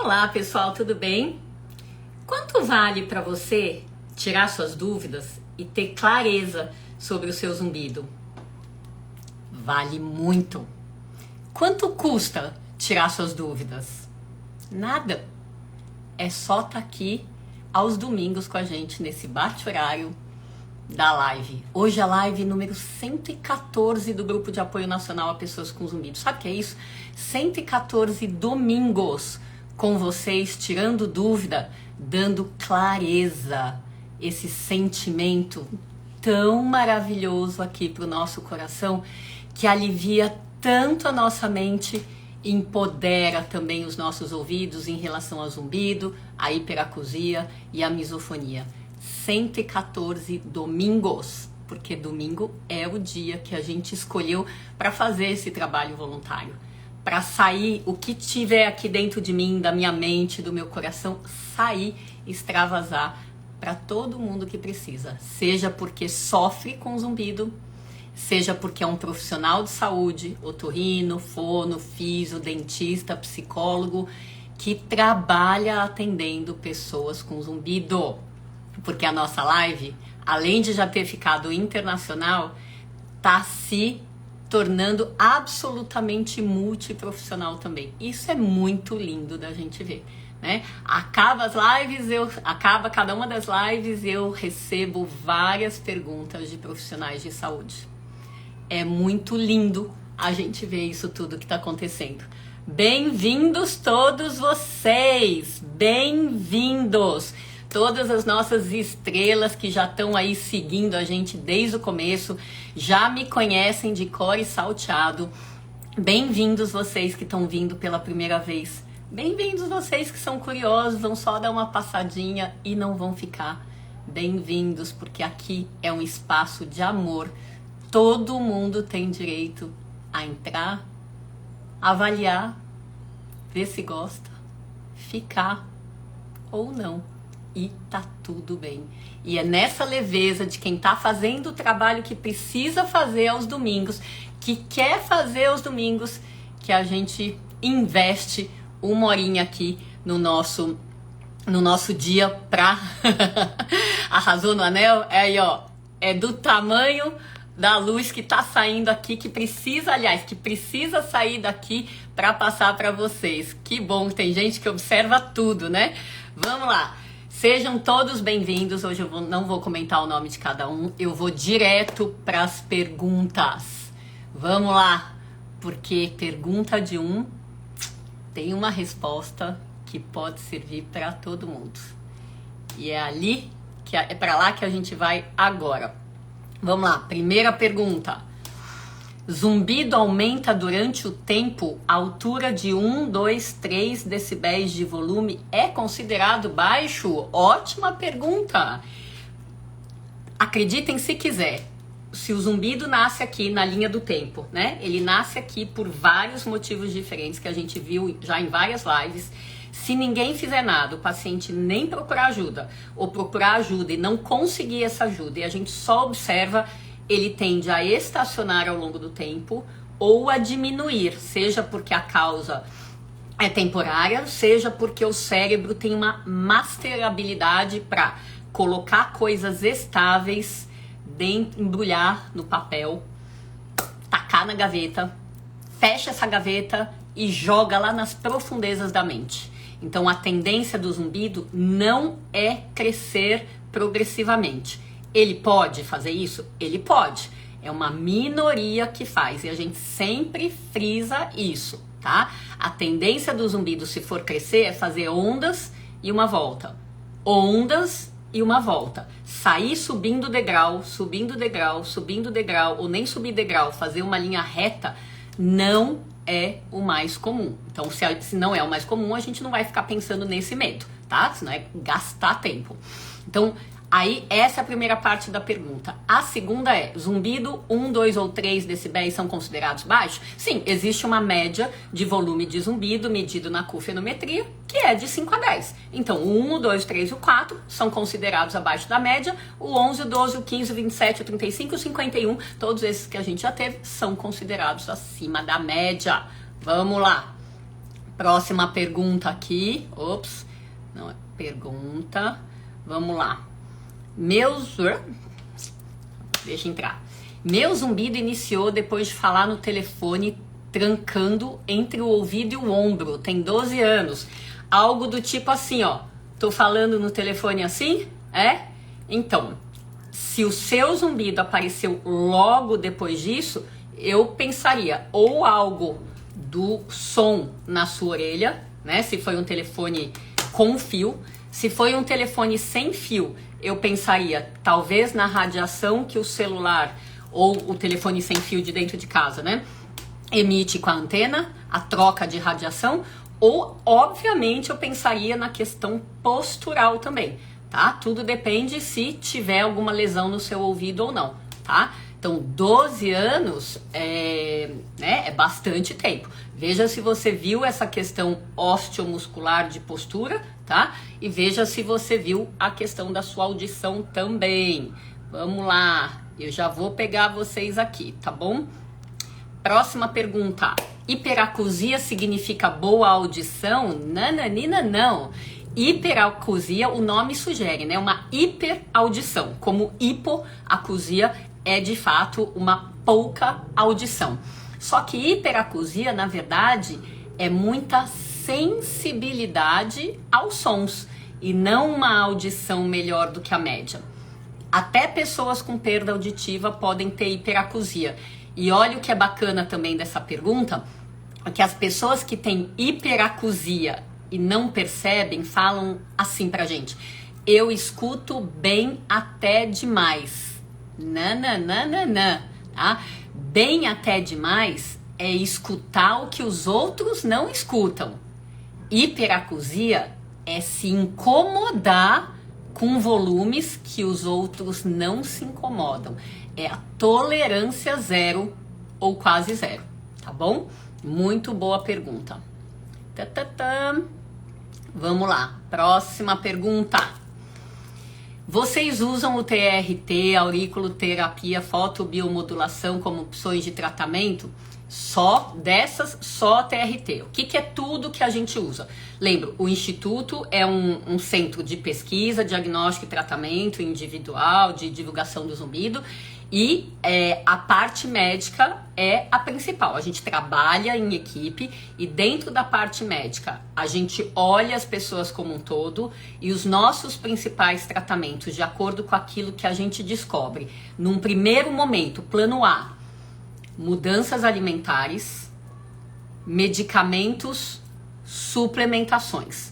Olá pessoal, tudo bem? Quanto vale para você tirar suas dúvidas e ter clareza sobre o seu zumbido? Vale muito. Quanto custa tirar suas dúvidas? Nada. É só estar aqui aos domingos com a gente nesse bate-horário da live. Hoje é a live número 114 do Grupo de Apoio Nacional a Pessoas com Zumbido. Sabe o que é isso? 114 domingos com vocês, tirando dúvida, dando clareza, esse sentimento tão maravilhoso aqui para o nosso coração, que alivia tanto a nossa mente, empodera também os nossos ouvidos em relação ao zumbido, a hiperacusia e a misofonia. 114 domingos, porque domingo é o dia que a gente escolheu para fazer esse trabalho voluntário, para sair o que tiver aqui dentro de mim, da minha mente, do meu coração, sair, extravasar para todo mundo que precisa, seja porque sofre com zumbido, seja porque é um profissional de saúde, otorrino, fono, fisio, dentista, psicólogo, que trabalha atendendo pessoas com zumbido. Porque a nossa live, além de já ter ficado internacional, tá se tornando absolutamente multiprofissional também. Isso é muito lindo da gente ver, né? Acaba cada uma das lives, eu recebo várias perguntas de profissionais de saúde. É muito lindo a gente ver isso tudo que está acontecendo. Bem-vindos todos vocês! Bem-vindos! Todas as nossas estrelas que já estão aí seguindo a gente desde o começo, já me conhecem de cor e salteado. Bem-vindos vocês que estão vindo pela primeira vez. Bem-vindos vocês que são curiosos, vão só dar uma passadinha e não vão ficar. Bem-vindos, porque aqui é um espaço de amor. Todo mundo tem direito a entrar, avaliar, ver se gosta, ficar ou não. E tá tudo bem. E é nessa leveza de quem tá fazendo o trabalho que precisa fazer aos domingos, que quer fazer aos domingos, que a gente investe uma horinha aqui no nosso dia pra... Arrasou no anel? É aí, ó. É do tamanho da luz que tá saindo aqui, que precisa sair daqui para passar para vocês. Que bom, tem gente que observa tudo, né? Vamos lá. Sejam todos bem-vindos. Hoje eu não vou comentar o nome de cada um, eu vou direto para as perguntas. Vamos lá, porque pergunta de um tem uma resposta que pode servir para todo mundo. E é para lá que a gente vai agora. Vamos lá, primeira pergunta. Zumbido aumenta durante o tempo, a altura de 1, 2, 3 decibéis de volume é considerado baixo? Ótima pergunta! Acreditem se quiser, se o zumbido nasce aqui na linha do tempo, né? Ele nasce aqui por vários motivos diferentes que a gente viu já em várias lives. Se ninguém fizer nada, o paciente nem procurar ajuda, ou procurar ajuda e não conseguir essa ajuda, e a gente só observa, ele tende a estacionar ao longo do tempo ou a diminuir, seja porque a causa é temporária, seja porque o cérebro tem uma masterabilidade para colocar coisas estáveis, embrulhar no papel, tacar na gaveta, fecha essa gaveta e joga lá nas profundezas da mente. Então a tendência do zumbido não é crescer progressivamente. Ele pode fazer isso? Ele pode. É uma minoria que faz. E a gente sempre frisa isso, tá? A tendência do zumbido, se for crescer, é fazer ondas e uma volta. Ondas e uma volta. Sair subindo degrau, subindo degrau, subindo degrau, ou nem subir degrau, fazer uma linha reta, não é o mais comum. Então, se não é o mais comum, a gente não vai ficar pensando nesse medo, tá? Senão é gastar tempo. Então, aí, essa é a primeira parte da pergunta. A segunda é, zumbido 1, 2 ou 3 decibéis são considerados baixos? Sim, existe uma média de volume de zumbido medido na cufenometria, que é de 5 a 10. Então, o 1, o 2, o 3 e o 4 são considerados abaixo da média. O 11, o 12, o 15, o 27, o 35 e o 51, todos esses que a gente já teve, são considerados acima da média. Vamos lá. Próxima pergunta aqui. Ops, não é pergunta. Vamos lá. Deixa entrar. Meu zumbido iniciou depois de falar no telefone, trancando entre o ouvido e o ombro. Tem 12 anos. Algo do tipo assim, ó. Tô falando no telefone assim? É? Então, se o seu zumbido apareceu logo depois disso, eu pensaria ou algo do som na sua orelha, né? Se foi um telefone com fio. Se foi um telefone sem fio, eu pensaria talvez na radiação que o celular ou o telefone sem fio de dentro de casa, né, emite com a antena, a troca de radiação, ou obviamente eu pensaria na questão postural também, tá? Tudo depende se tiver alguma lesão no seu ouvido ou não, tá? Então 12 anos é bastante tempo. Veja se você viu essa questão osteomuscular de postura, tá? E veja se você viu a questão da sua audição também. Vamos lá, eu já vou pegar vocês aqui, tá bom? Próxima pergunta. Hiperacusia significa boa audição? Nananina, não. Hiperacusia, o nome sugere, né? Uma hiperaudição. Como hipoacusia é de fato uma pouca audição. Só que hiperacusia, na verdade, é muita sensibilidade aos sons e não uma audição melhor do que a média. Até pessoas com perda auditiva podem ter hiperacusia. E olha o que é bacana também dessa pergunta, é que as pessoas que têm hiperacusia e não percebem, falam assim pra gente: eu escuto bem até demais. Nananana, tá? Bem até demais é escutar o que os outros não escutam. Hiperacusia é se incomodar com volumes que os outros não se incomodam. É a tolerância zero ou quase zero, tá bom? Muito boa pergunta. Vamos lá, próxima pergunta. Vocês usam o TRT, auriculoterapia, fotobiomodulação como opções de tratamento? Só TRT. O que é tudo que a gente usa? Lembra, o Instituto é um centro de pesquisa, diagnóstico e tratamento individual, de divulgação do zumbido, e a parte médica é a principal. A gente trabalha em equipe e dentro da parte médica a gente olha as pessoas como um todo e os nossos principais tratamentos de acordo com aquilo que a gente descobre. Num primeiro momento, plano A: mudanças alimentares, medicamentos, suplementações.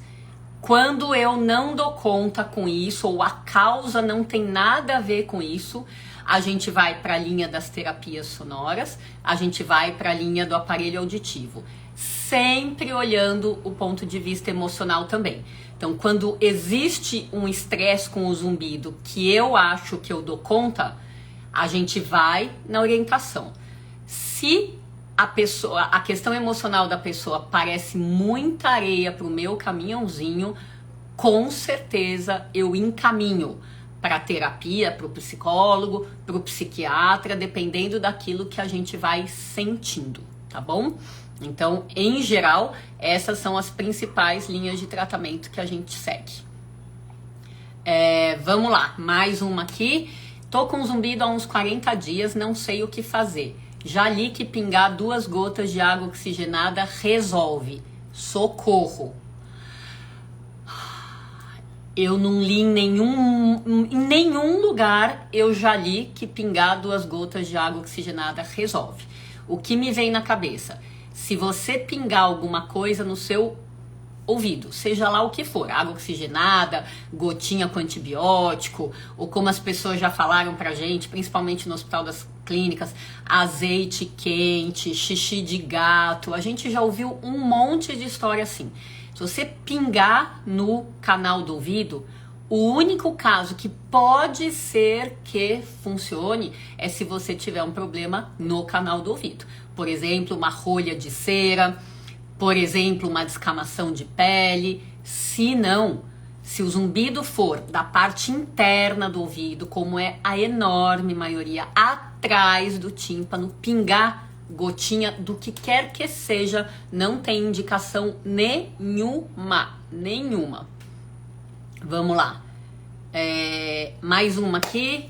Quando eu não dou conta com isso ou a causa não tem nada a ver com isso, a gente vai para a linha das terapias sonoras, a gente vai para a linha do aparelho auditivo, sempre olhando o ponto de vista emocional também. Então, quando existe um estresse com o zumbido que eu acho que eu dou conta, a gente vai na orientação. Se a questão emocional da pessoa parece muita areia para o meu caminhãozinho, com certeza eu encaminho para terapia, para o psicólogo, para o psiquiatra, dependendo daquilo que a gente vai sentindo, tá bom? Então, em geral, essas são as principais linhas de tratamento que a gente segue. Vamos lá, mais uma aqui. Tô com zumbido há uns 40 dias, não sei o que fazer. Já li que pingar 2 gotas de água oxigenada resolve. Socorro! Eu não li em nenhum lugar eu já li que pingar 2 gotas de água oxigenada resolve. O que me vem na cabeça? Se você pingar alguma coisa no seu ouvido, seja lá o que for, água oxigenada, gotinha com antibiótico, ou como as pessoas já falaram pra gente, principalmente no Hospital das Clínicas, azeite quente, xixi de gato, a gente já ouviu um monte de história assim. Se você pingar no canal do ouvido, o único caso que pode ser que funcione é se você tiver um problema no canal do ouvido. Por exemplo, uma rolha de cera, por exemplo, uma descamação de pele. Se não, se o zumbido for da parte interna do ouvido, como é a enorme maioria, atrás do tímpano, pingar gotinha do que quer que seja, não tem indicação nenhuma. Vamos lá. Mais uma aqui.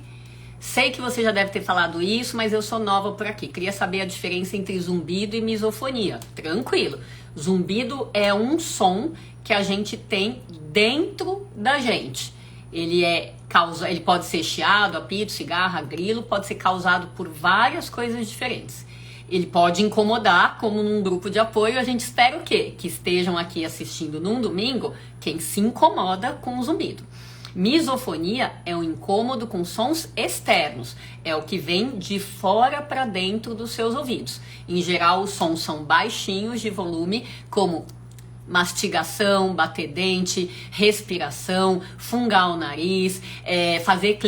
Sei que você já deve ter falado isso, mas eu sou nova por aqui. Queria saber a diferença entre zumbido e misofonia. Tranquilo. Zumbido é um som que a gente tem dentro da gente. Ele pode ser chiado, apito, cigarra, grilo, pode ser causado por várias coisas diferentes. Ele pode incomodar, como num grupo de apoio. A gente espera o quê? Que estejam aqui assistindo num domingo quem se incomoda com o zumbido. Misofonia é um incômodo com sons externos, é o que vem de fora para dentro dos seus ouvidos. Em geral, os sons são baixinhos de volume, como mastigação, bater dente, respiração, fungar o nariz, fazer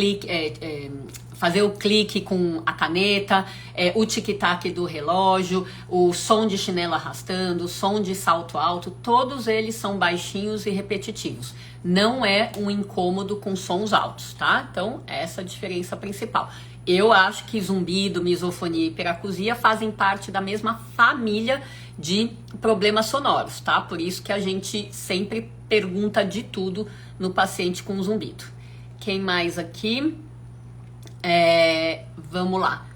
o clique com a caneta, o tic-tac do relógio, o som de chinelo arrastando, o som de salto alto, todos eles são baixinhos e repetitivos. Não é um incômodo com sons altos, tá? Então, essa é a diferença principal. Eu acho que zumbido, misofonia e hiperacusia fazem parte da mesma família de problemas sonoros, tá? Por isso que a gente sempre pergunta de tudo no paciente com zumbido. Quem mais aqui? Vamos lá.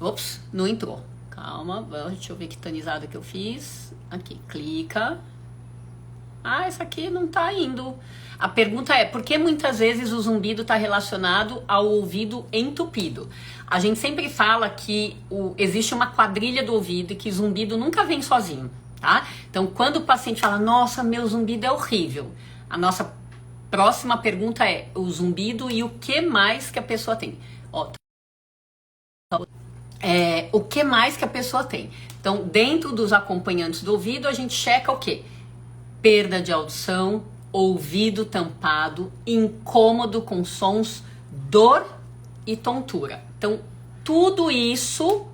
Ops, não entrou. Calma, deixa eu ver que tonizada que eu fiz. Aqui, clica. Essa aqui não tá indo. A pergunta é, por que muitas vezes o zumbido está relacionado ao ouvido entupido? A gente sempre fala que existe uma quadrilha do ouvido e que zumbido nunca vem sozinho, tá? Então, quando o paciente fala, nossa, meu zumbido é horrível, a nossa próxima pergunta é o zumbido e o que mais que a pessoa tem. O que mais que a pessoa tem? Então, dentro dos acompanhantes do ouvido, a gente checa o quê? Perda de audição, ouvido tampado, incômodo com sons, dor e tontura. Então, tudo isso,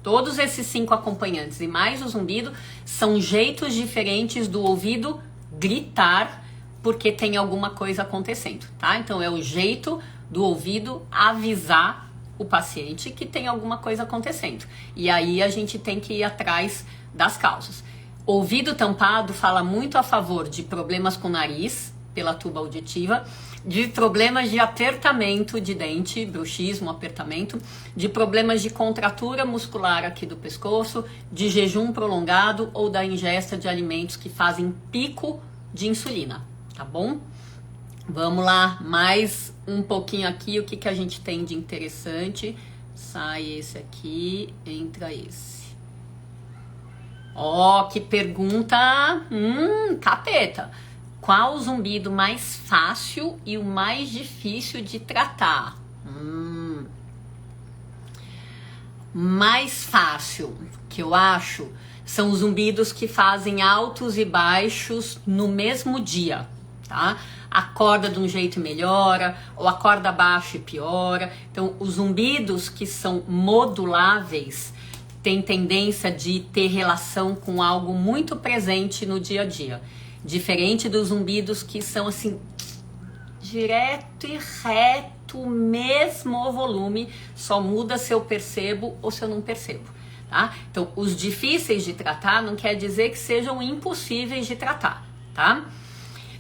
todos esses 5 acompanhantes e mais o zumbido, são jeitos diferentes do ouvido gritar porque tem alguma coisa acontecendo, tá? Então, é o jeito do ouvido avisar o paciente que tem alguma coisa acontecendo. E aí, a gente tem que ir atrás das causas. Ouvido tampado fala muito a favor de problemas com o nariz, pela tuba auditiva, de problemas de apertamento de dente, bruxismo, apertamento, de problemas de contratura muscular aqui do pescoço, de jejum prolongado ou da ingesta de alimentos que fazem pico de insulina, tá bom? Vamos lá, mais um pouquinho aqui, o que a gente tem de interessante. Sai esse aqui, entra esse. Que pergunta capeta. Qual o zumbido mais fácil e o mais difícil de tratar? Mais fácil, que eu acho, são os zumbidos que fazem altos e baixos no mesmo dia, tá? Acorda de um jeito e melhora, ou acorda baixo e piora. Então, os zumbidos que são moduláveis tem tendência de ter relação com algo muito presente no dia a dia. Diferente dos zumbidos que são assim, direto e reto, mesmo volume, só muda se eu percebo ou se eu não percebo, tá? Então, os difíceis de tratar não quer dizer que sejam impossíveis de tratar, tá?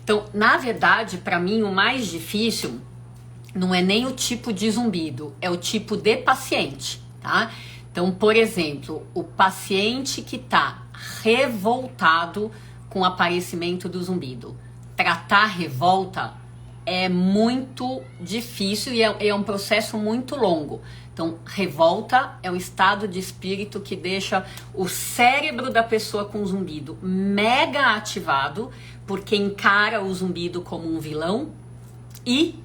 Então, na verdade, para mim, o mais difícil não é nem o tipo de zumbido, é o tipo de paciente, tá? Então, por exemplo, o paciente que está revoltado com o aparecimento do zumbido. Tratar revolta é muito difícil e é um processo muito longo. Então, revolta é um estado de espírito que deixa o cérebro da pessoa com zumbido mega ativado, porque encara o zumbido como um vilão e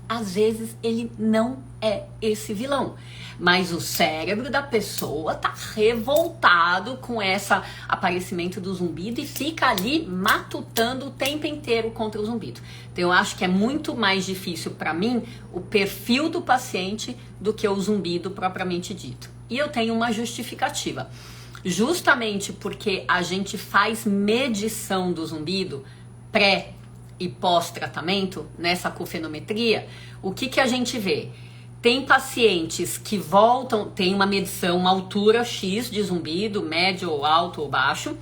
às vezes ele não é esse vilão, mas o cérebro da pessoa tá revoltado com esse aparecimento do zumbido e fica ali matutando o tempo inteiro contra o zumbido. Então eu acho que é muito mais difícil para mim o perfil do paciente do que o zumbido propriamente dito. E eu tenho uma justificativa. Justamente porque a gente faz medição do zumbido pré e pós-tratamento, nessa acufenometria, o que a gente vê? Tem pacientes que voltam, tem uma medição, uma altura X de zumbido, médio ou alto ou baixo,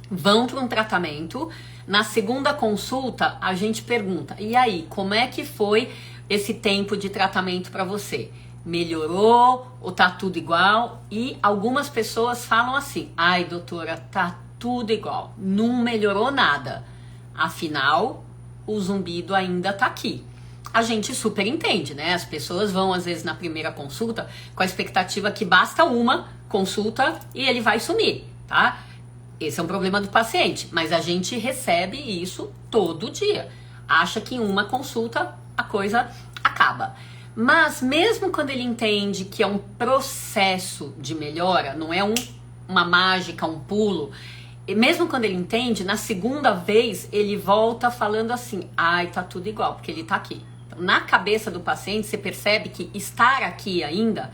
vão para um tratamento. Na segunda consulta, a gente pergunta, e aí, como é que foi esse tempo de tratamento para você? Melhorou ou tá tudo igual? E algumas pessoas falam assim, ai doutora, tá tudo igual, não melhorou nada. Afinal, o zumbido ainda tá aqui. A gente super entende, né? As pessoas vão, às vezes, na primeira consulta com a expectativa que basta uma consulta e ele vai sumir, tá? Esse é um problema do paciente, mas a gente recebe isso todo dia. Acha que em uma consulta a coisa acaba. Mas mesmo quando ele entende que é um processo de melhora, não é uma mágica, um pulo, e mesmo quando ele entende, na segunda vez ele volta falando assim, ai, tá tudo igual, porque ele tá aqui. Então, na cabeça do paciente, você percebe que estar aqui ainda,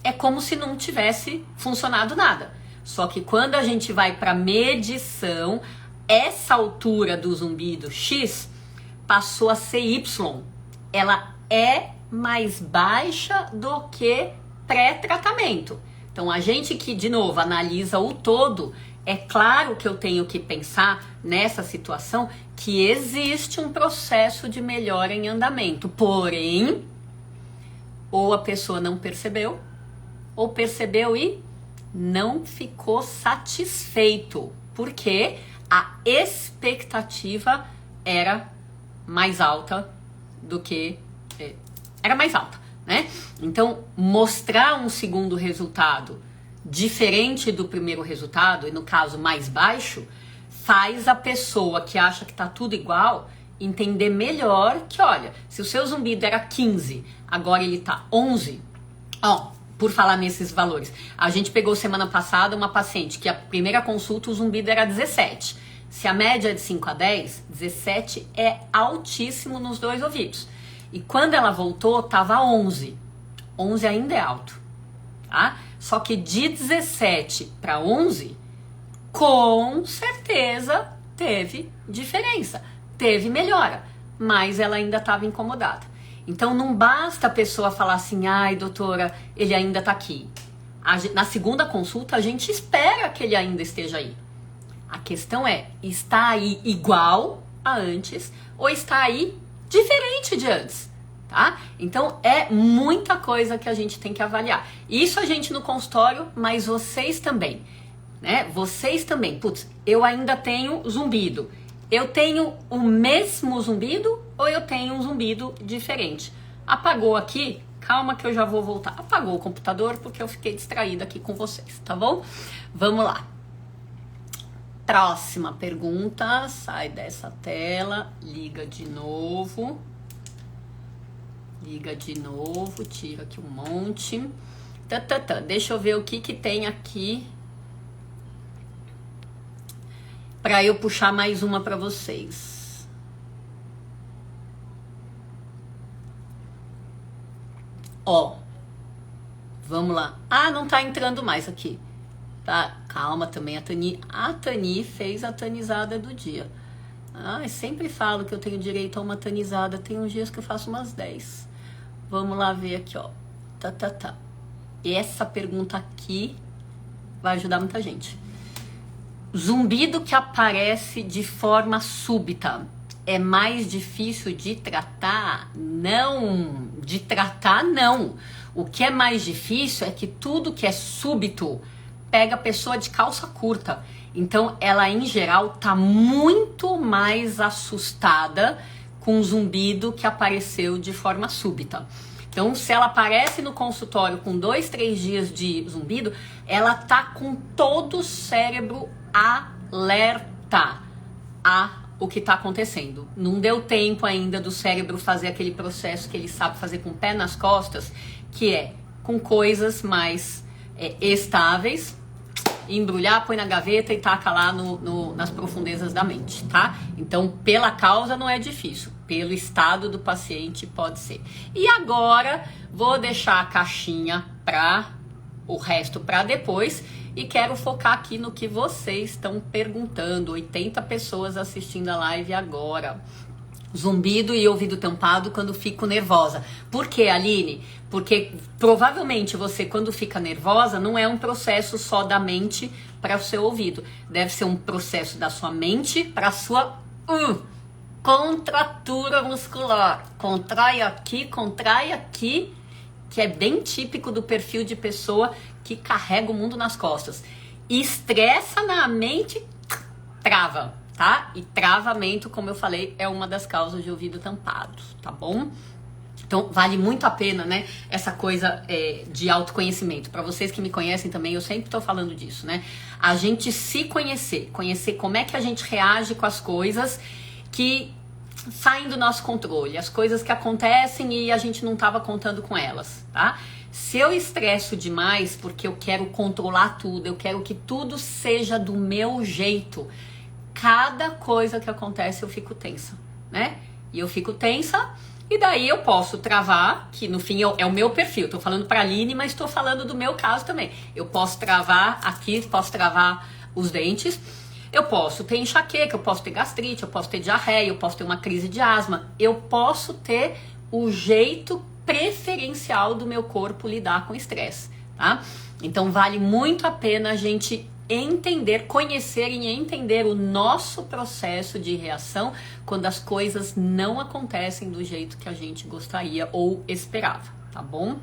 é como se não tivesse funcionado nada. Só que quando a gente vai para medição, essa altura do zumbido X passou a ser Y. Ela é mais baixa do que pré-tratamento. Então, a gente que, de novo, analisa o todo, é claro que eu tenho que pensar nessa situação que existe um processo de melhora em andamento. Porém, ou a pessoa não percebeu, ou percebeu e não ficou satisfeito, porque a expectativa era mais alta do que... era mais alta, né? Então, mostrar um segundo resultado diferente do primeiro resultado, e no caso mais baixo, faz a pessoa que acha que tá tudo igual entender melhor que, olha, se o seu zumbido era 15, agora ele tá 11, ó, por falar nesses valores, a gente pegou semana passada uma paciente que a primeira consulta o zumbido era 17. Se a média é de 5 a 10, 17 é altíssimo nos dois ouvidos. E quando ela voltou, tava 11. 11 ainda é alto, tá? Só que de 17 para 11, com certeza teve diferença, teve melhora, mas ela ainda estava incomodada. Então não basta a pessoa falar assim, ai doutora, ele ainda tá aqui. Na segunda consulta a gente espera que ele ainda esteja aí. A questão é, está aí igual a antes ou está aí diferente de antes, tá? Então é muita coisa que a gente tem que avaliar. Isso a gente no consultório, mas vocês também, né? Vocês também. Putz, eu ainda tenho zumbido. Eu tenho o mesmo zumbido ou eu tenho um zumbido diferente? Apagou aqui? Calma que eu já vou voltar. Apagou o computador porque eu fiquei distraída aqui com vocês, tá bom? Vamos lá. Próxima pergunta, sai dessa tela, liga de novo, tira aqui um monte. Deixa eu ver o que tem aqui para eu puxar mais uma para vocês. Ó, vamos lá. Ah, não tá entrando mais aqui. Tá, calma também, a Tani fez a tanizada do dia. Ah, eu sempre falo que eu tenho direito a uma tanizada, tem uns dias que eu faço umas 10. Vamos lá ver aqui, ó. Essa pergunta aqui vai ajudar muita gente. Zumbido que aparece de forma súbita é mais difícil de tratar? Não, de tratar não. O que é mais difícil é que tudo que é súbito pega a pessoa de calça curta. Então, ela, em geral, tá muito mais assustada com o zumbido que apareceu de forma súbita. Então, se ela aparece no consultório com 2, 3 dias de zumbido, ela tá com todo o cérebro alerta a o que tá acontecendo. Não deu tempo ainda do cérebro fazer aquele processo que ele sabe fazer com o pé nas costas, que é com coisas mais estáveis, embrulhar, põe na gaveta e taca lá nas profundezas da mente, tá? Então, pela causa não é difícil, pelo estado do paciente pode ser. E agora, vou deixar a caixinha para o resto para depois e quero focar aqui no que vocês estão perguntando. 80 pessoas assistindo a live agora. Zumbido e ouvido tampado quando fico nervosa. Por quê, Aline? Porque provavelmente você, quando fica nervosa, não é um processo só da mente para o seu ouvido. Deve ser um processo da sua mente para a sua contratura muscular. Contrai aqui, que é bem típico do perfil de pessoa que carrega o mundo nas costas. Estressa na mente, trava. Tá? E travamento, como eu falei, é uma das causas de ouvido tampado, tá bom? Então, vale muito a pena, né? Essa coisa de autoconhecimento. Para vocês que me conhecem também, eu sempre tô falando disso, né? A gente se conhecer como é que a gente reage com as coisas que saem do nosso controle, as coisas que acontecem e a gente não tava contando com elas, tá? Se eu estresso demais porque eu quero controlar tudo, eu quero que tudo seja do meu jeito, cada coisa que acontece eu fico tensa, né? E eu fico tensa e daí eu posso travar, que no fim é o meu perfil. Tô falando pra Aline, mas tô falando do meu caso também. Eu posso travar aqui, posso travar os dentes, eu posso ter enxaqueca, eu posso ter gastrite, eu posso ter diarreia, eu posso ter uma crise de asma, eu posso ter o jeito preferencial do meu corpo lidar com estresse, tá? Então vale muito a pena a gente entender, conhecer e entender o nosso processo de reação quando as coisas não acontecem do jeito que a gente gostaria ou esperava, tá bom?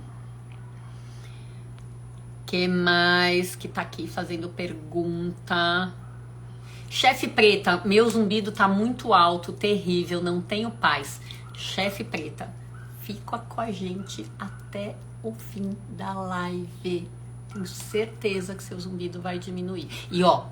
Que mais que tá aqui fazendo pergunta? Chefe preta, meu zumbido tá muito alto, terrível, não tenho paz. Chefe preta, fica com a gente até o fim da live. Tenho certeza que seu zumbido vai diminuir. E ó,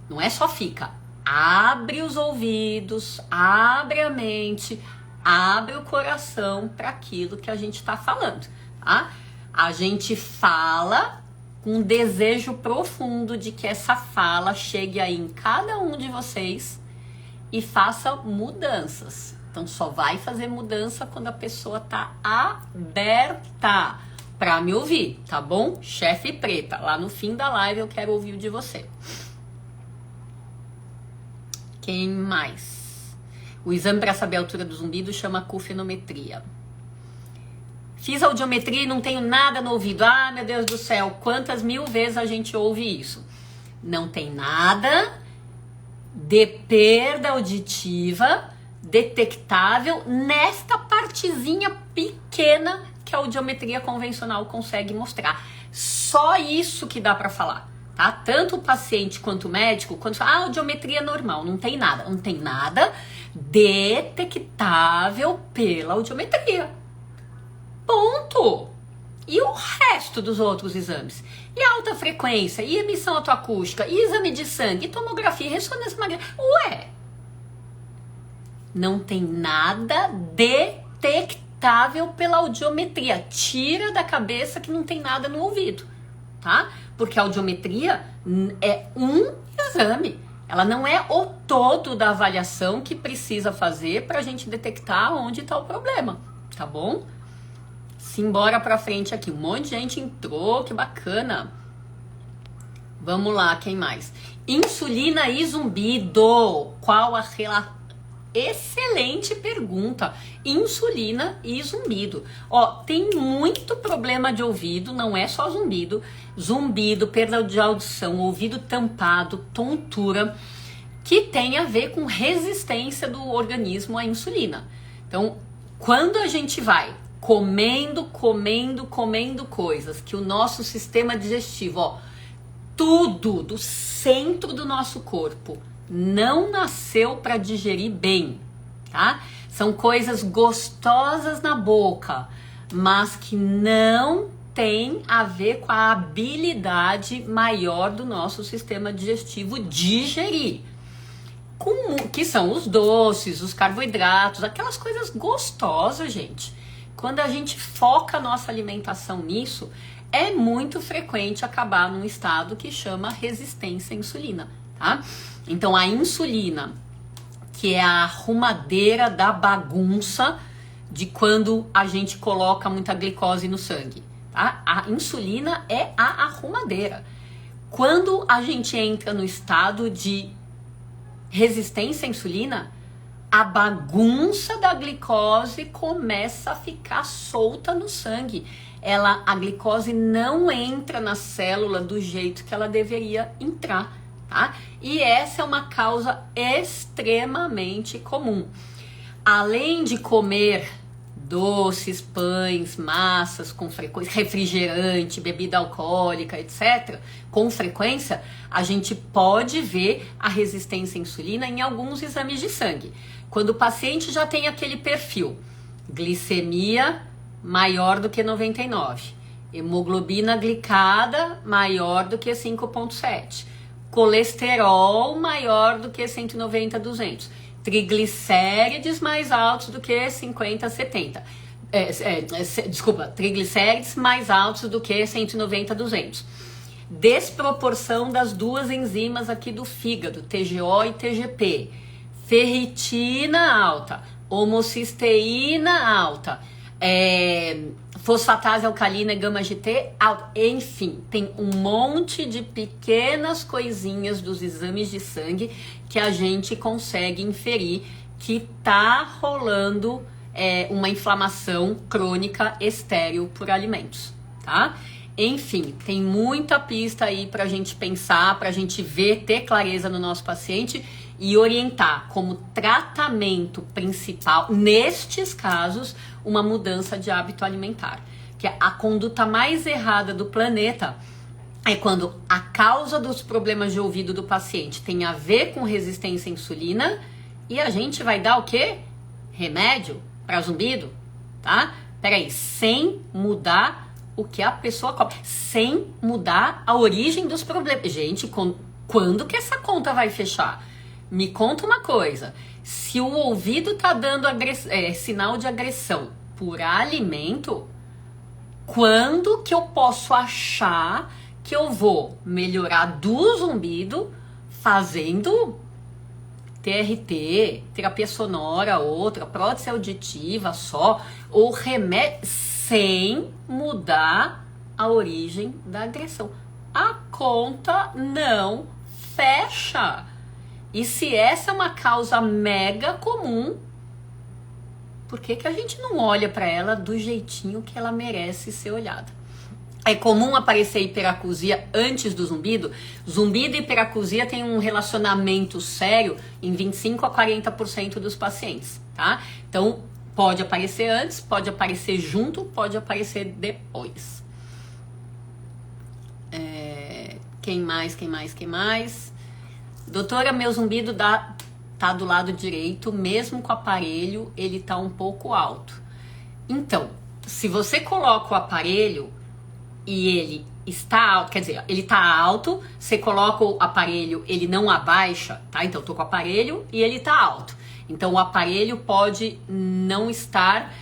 não é só fica. Abre os ouvidos, abre a mente, abre o coração para aquilo que a gente tá falando, tá? A gente fala com um desejo profundo de que essa fala chegue aí em cada um de vocês e faça mudanças. Então só vai fazer mudança quando a pessoa tá aberta pra me ouvir, tá bom? Chefe preta, lá no fim da live eu quero ouvir o de você. Quem mais? O exame para saber a altura do zumbido chama cufenometria. Fiz audiometria e não tenho nada no ouvido. Ah, meu Deus do céu, quantas mil vezes a gente ouve isso? Não tem nada de perda auditiva detectável nesta partezinha pequena que a audiometria convencional consegue mostrar. Só isso que dá para falar, tá? Tanto o paciente quanto o médico, quando fala, audiometria normal, não tem nada detectável pela audiometria. Ponto! E o resto dos outros exames? E alta frequência, e emissão autoacústica, e exame de sangue, e tomografia, e ressonância magnética. Ué! Não tem nada detectável pela audiometria. Tira da cabeça que não tem nada no ouvido, tá? Porque a audiometria é um exame. Ela não é o todo da avaliação que precisa fazer pra gente detectar onde tá o problema, tá bom? Simbora pra frente aqui. Um monte de gente entrou, que bacana. Vamos lá, quem mais? Insulina e zumbido. Qual a relação? Excelente pergunta. Insulina e zumbido. Ó, tem muito problema de ouvido, não é só zumbido. Zumbido, perda de audição, ouvido tampado, tontura, que tem a ver com resistência do organismo à insulina. Então, quando a gente vai comendo coisas que o nosso sistema digestivo, ó, tudo do centro do nosso corpo não nasceu para digerir bem, tá? São coisas gostosas na boca, mas que não tem a ver com a habilidade maior do nosso sistema digestivo digerir. Que são os doces, os carboidratos, aquelas coisas gostosas, gente. Quando a gente foca a nossa alimentação nisso, é muito frequente acabar num estado que chama resistência à insulina, tá? Então a insulina, que é a arrumadeira da bagunça de quando a gente coloca muita glicose no sangue, tá? A insulina é a arrumadeira. Quando a gente entra no estado de resistência à insulina, a bagunça da glicose começa a ficar solta no sangue. A glicose não entra na célula do jeito que ela deveria entrar, tá? E essa é uma causa extremamente comum. Além de comer doces, pães, massas com frequência, refrigerante, bebida alcoólica, etc., com frequência, a gente pode ver a resistência à insulina em alguns exames de sangue. Quando o paciente já tem aquele perfil, glicemia maior do que 99, hemoglobina glicada maior do que 5,7, colesterol maior do que 190/200, triglicérides mais altos do que 50/70. Triglicérides mais altos do que 190/200. Desproporção das duas enzimas aqui do fígado, TGO e TGP. Ferritina alta, homocisteína alta, fosfatase alcalina e gama-GT alta. Enfim, tem um monte de pequenas coisinhas dos exames de sangue que a gente consegue inferir que tá rolando uma inflamação crônica estéril por alimentos, tá? Enfim, tem muita pista aí pra gente pensar, pra gente ver, ter clareza no nosso paciente e orientar como tratamento principal, nestes casos, uma mudança de hábito alimentar. Que a conduta mais errada do planeta é quando a causa dos problemas de ouvido do paciente tem a ver com resistência à insulina e a gente vai dar o quê? Remédio para zumbido, tá? Peraí, sem mudar o que a pessoa come, sem mudar a origem dos problemas. Gente, quando que essa conta vai fechar? Me conta uma coisa, se o ouvido tá dando sinal de agressão por alimento, quando que eu posso achar que eu vou melhorar do zumbido fazendo TRT, terapia sonora, outra, prótese auditiva só, ou remédio, sem mudar a origem da agressão? A conta não fecha. E se essa é uma causa mega comum, por que a gente não olha para ela do jeitinho que ela merece ser olhada? É comum aparecer hiperacusia antes do zumbido. Zumbido e hiperacusia tem um relacionamento sério em 25 a 40% dos pacientes, tá? Então, pode aparecer antes, pode aparecer junto, pode aparecer depois. Quem mais? Doutora, meu zumbido tá do lado direito, mesmo com o aparelho, ele tá um pouco alto. Então, se você coloca o aparelho e ele está alto, quer dizer, ele tá alto, você coloca o aparelho, ele não abaixa, tá? Então, eu tô com o aparelho e ele tá alto. Então, o aparelho pode não estar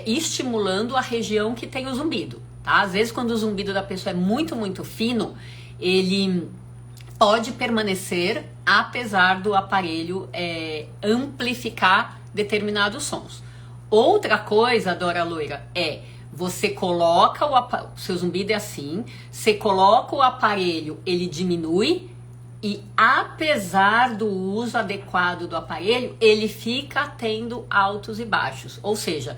estimulando a região que tem o zumbido, tá? Às vezes, quando o zumbido da pessoa é muito, muito fino, ele pode permanecer apesar do aparelho amplificar determinados sons. Outra coisa, Dora Loira, você coloca o seu zumbido é assim, você coloca o aparelho, ele diminui e apesar do uso adequado do aparelho, ele fica tendo altos e baixos. Ou seja,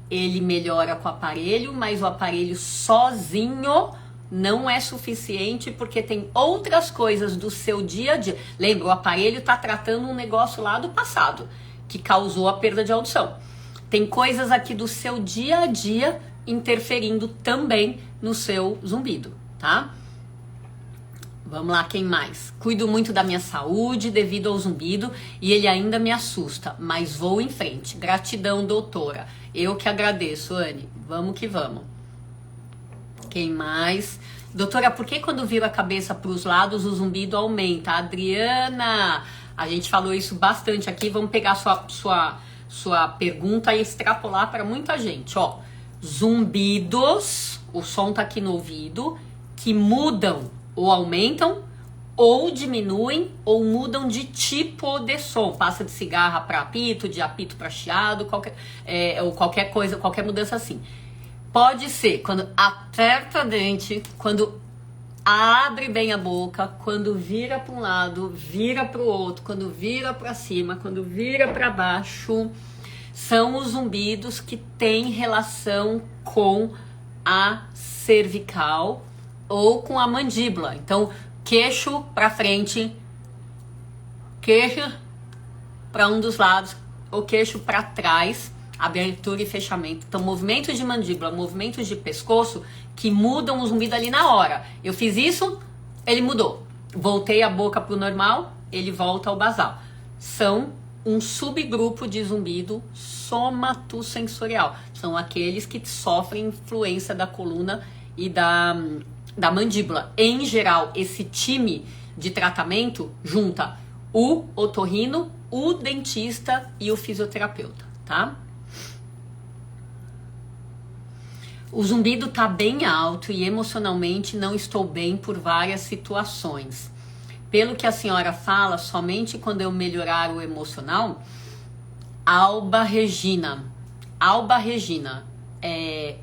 ele melhora com o aparelho, mas o aparelho sozinho não é suficiente porque tem outras coisas do seu dia a dia. Lembra, o aparelho está tratando um negócio lá do passado que causou a perda de audição. Tem coisas aqui do seu dia a dia interferindo também no seu zumbido, tá? Vamos lá, quem mais? Cuido muito da minha saúde devido ao zumbido e ele ainda me assusta, mas vou em frente. Gratidão, doutora. Eu que agradeço, Anne. Vamos que vamos. Quem mais? Doutora, por que quando vira a cabeça para os lados o zumbido aumenta? Adriana, a gente falou isso bastante aqui. Vamos pegar sua pergunta e extrapolar para muita gente. Ó, zumbidos, o som tá aqui no ouvido, que mudam ou aumentam, ou diminuem, ou mudam de tipo de som. Passa de cigarra para apito, de apito para chiado, ou qualquer coisa, qualquer mudança assim. Pode ser quando aperta a dente, quando abre bem a boca, quando vira para um lado, vira para o outro, quando vira para cima, quando vira para baixo, são os zumbidos que têm relação com a cervical ou com a mandíbula. Então, queixo para frente, queixo para um dos lados, o queixo para trás, abertura e fechamento. Então, movimentos de mandíbula, movimentos de pescoço que mudam o zumbido ali na hora. Eu fiz isso, ele mudou. Voltei a boca pro normal, ele volta ao basal. São um subgrupo de zumbido somatosensorial. São aqueles que sofrem influência da coluna e da mandíbula. Em geral, esse time de tratamento junta o otorrino, o dentista e o fisioterapeuta, tá? O zumbido tá bem alto e emocionalmente não estou bem por várias situações. Pelo que a senhora fala, somente quando eu melhorar o emocional? Alba Regina,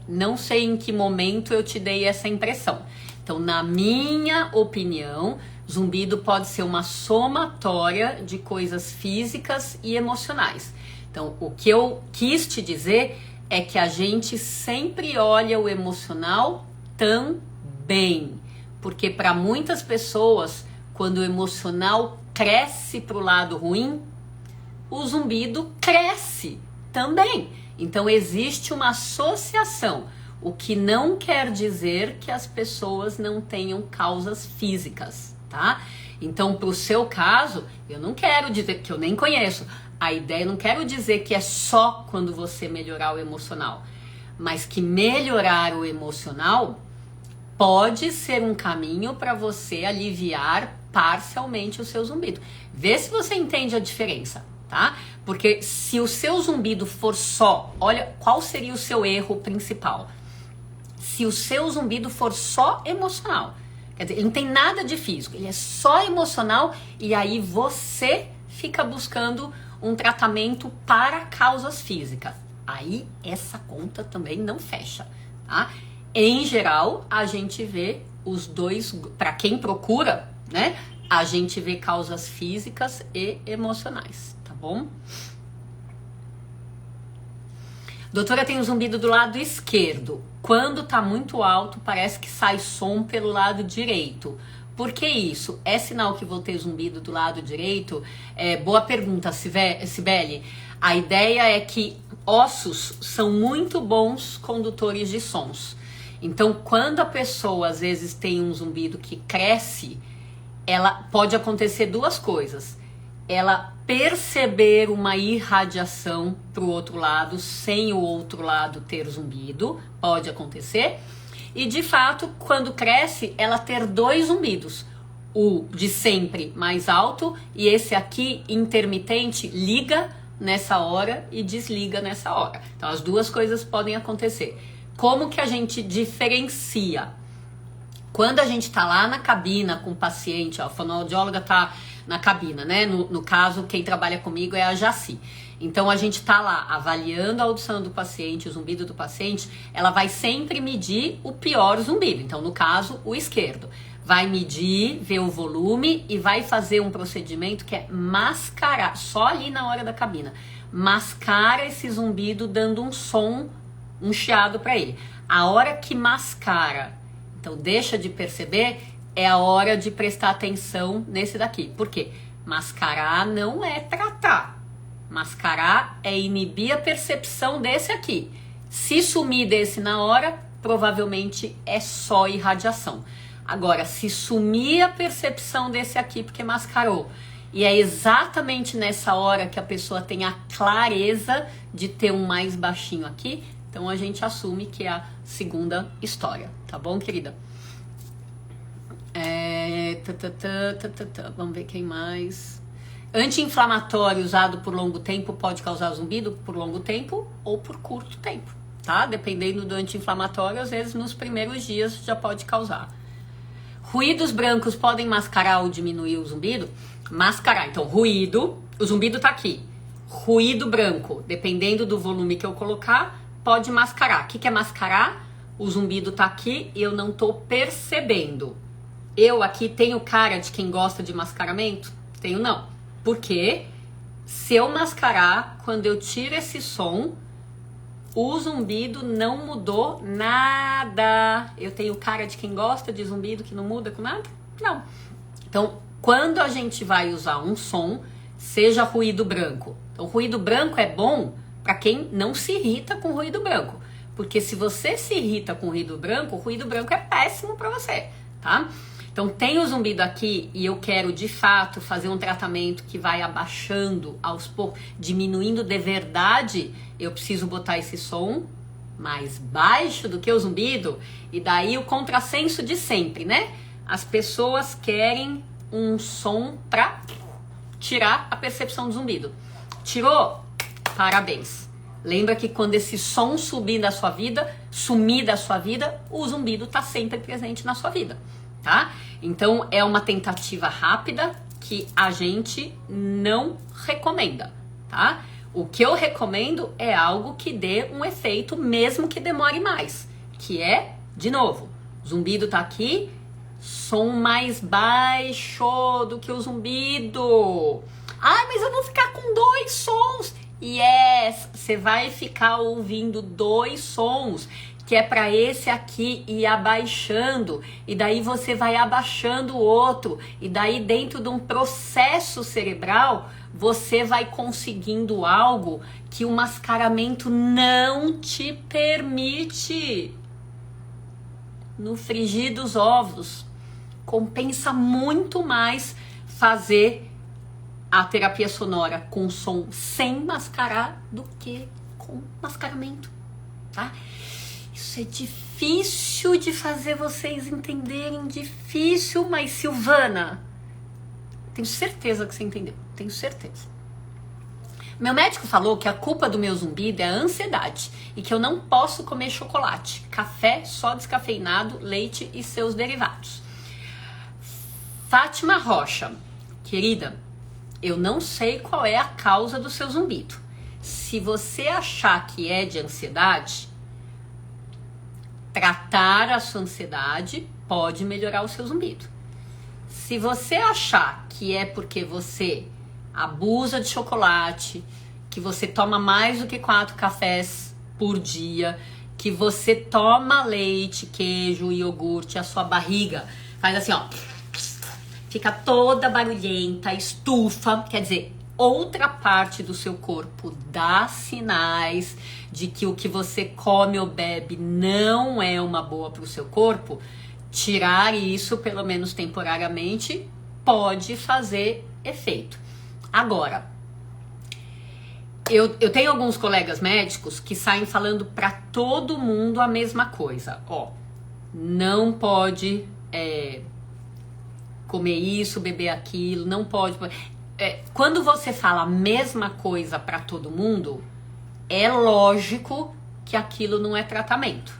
não sei em que momento eu te dei essa impressão. Então, na minha opinião, zumbido pode ser uma somatória de coisas físicas e emocionais. Então, o que eu quis te dizer é que a gente sempre olha o emocional também. Porque para muitas pessoas, quando o emocional cresce para o lado ruim, o zumbido cresce também. Então existe uma associação, o que não quer dizer que as pessoas não tenham causas físicas, tá? Então, para o seu caso, eu não quero dizer que eu nem conheço. A ideia, não quero dizer que é só quando você melhorar o emocional, mas que melhorar o emocional pode ser um caminho para você aliviar parcialmente o seu zumbido. Vê se você entende a diferença, tá? Porque se o seu zumbido for só, olha, qual seria o seu erro principal? Se o seu zumbido for só emocional, quer dizer, ele não tem nada de físico, ele é só emocional e aí você fica buscando um tratamento para causas físicas. Aí essa conta também não fecha, tá? Em geral, a gente vê os dois, para quem procura, né? A gente vê causas físicas e emocionais, tá bom? Doutora, tem um zumbido do lado esquerdo. Quando tá muito alto, parece que sai som pelo lado direito. Por que isso? É sinal que vou ter zumbido do lado direito? Boa pergunta, Cibele. A ideia é que ossos são muito bons condutores de sons. Então, quando a pessoa às vezes tem um zumbido que cresce, ela pode acontecer duas coisas. Ela perceber uma irradiação para o outro lado sem o outro lado ter zumbido, pode acontecer. E de fato, quando cresce, ela ter dois zumbidos. O de sempre mais alto e esse aqui intermitente liga nessa hora e desliga nessa hora. Então as duas coisas podem acontecer. Como que a gente diferencia? Quando a gente tá lá na cabina com o paciente, ó, a fonoaudióloga tá na cabina, né? No caso, quem trabalha comigo é a Jaci. Então a gente tá lá avaliando a audição do paciente, o zumbido do paciente, ela vai sempre medir o pior zumbido. Então, no caso, o esquerdo. Vai medir, ver o volume e vai fazer um procedimento que é mascarar, só ali na hora da cabina. Mascara esse zumbido dando um som, um chiado para ele. A hora que mascara, então deixa de perceber, é a hora de prestar atenção nesse daqui. Por quê? Mascarar não é tratar. Mascarar é inibir a percepção desse aqui. Se sumir desse na hora, provavelmente é só irradiação. Agora, se sumir a percepção desse aqui porque mascarou, e é exatamente nessa hora que a pessoa tem a clareza de ter um mais baixinho aqui, então a gente assume que é a segunda história, tá bom, querida? Vamos ver quem mais. Anti-inflamatório usado por longo tempo pode causar zumbido por longo tempo ou por curto tempo, tá? Dependendo do anti-inflamatório, às vezes nos primeiros dias já pode causar. Ruídos brancos podem mascarar ou diminuir o zumbido? Mascarar. Então, ruído, o zumbido tá aqui. Ruído branco, dependendo do volume que eu colocar, pode mascarar. O que é mascarar? O zumbido tá aqui e eu não tô percebendo. Eu aqui tenho cara de quem gosta de mascaramento? Tenho não. Porque se eu mascarar, quando eu tiro esse som, o zumbido não mudou nada. Eu tenho cara de quem gosta de zumbido que não muda com nada? Não. Então, quando a gente vai usar um som, seja ruído branco. Então, ruído branco é bom para quem não se irrita com ruído branco. Porque se você se irrita com ruído branco é péssimo para você, tá? Então, tem o zumbido aqui e eu quero, de fato, fazer um tratamento que vai abaixando aos poucos, diminuindo de verdade. Eu preciso botar esse som mais baixo do que o zumbido. E daí o contrassenso de sempre, né? As pessoas querem um som pra tirar a percepção do zumbido. Tirou? Parabéns. Lembra que quando esse som sumir da sua vida, o zumbido tá sempre presente na sua vida, tá? Então é uma tentativa rápida que a gente não recomenda, tá? O que eu recomendo é algo que dê um efeito mesmo que demore mais, que é, de novo, zumbido tá aqui, som mais baixo do que o zumbido. Ai, mas eu vou ficar com 2 sons. Yes, você vai ficar ouvindo 2 sons, que é para esse aqui ir abaixando, e daí você vai abaixando o outro, e daí dentro de um processo cerebral, você vai conseguindo algo que o mascaramento não te permite. No frigir dos ovos, compensa muito mais fazer a terapia sonora com som sem mascarar do que com mascaramento, tá? Isso é difícil de fazer vocês entenderem, difícil, mas Silvana, tenho certeza que você entendeu, tenho certeza. Meu médico falou que a culpa do meu zumbido é a ansiedade e que eu não posso comer chocolate, café só descafeinado, leite e seus derivados. Fátima Rocha, querida, eu não sei qual é a causa do seu zumbido. Se você achar que é de ansiedade, tratar a sua ansiedade pode melhorar o seu zumbido. Se você achar que é porque você abusa de chocolate, que você toma mais do que 4 cafés por dia, que você toma leite, queijo, iogurte, a sua barriga faz assim, ó, fica toda barulhenta, estufa, quer dizer, outra parte do seu corpo dá sinais de que o que você come ou bebe não é uma boa para o seu corpo, tirar isso, pelo menos temporariamente, pode fazer efeito. Agora, eu tenho alguns colegas médicos que saem falando para todo mundo a mesma coisa. Ó, não pode comer isso, beber aquilo, não pode... quando você fala a mesma coisa para todo mundo, é lógico que aquilo não é tratamento.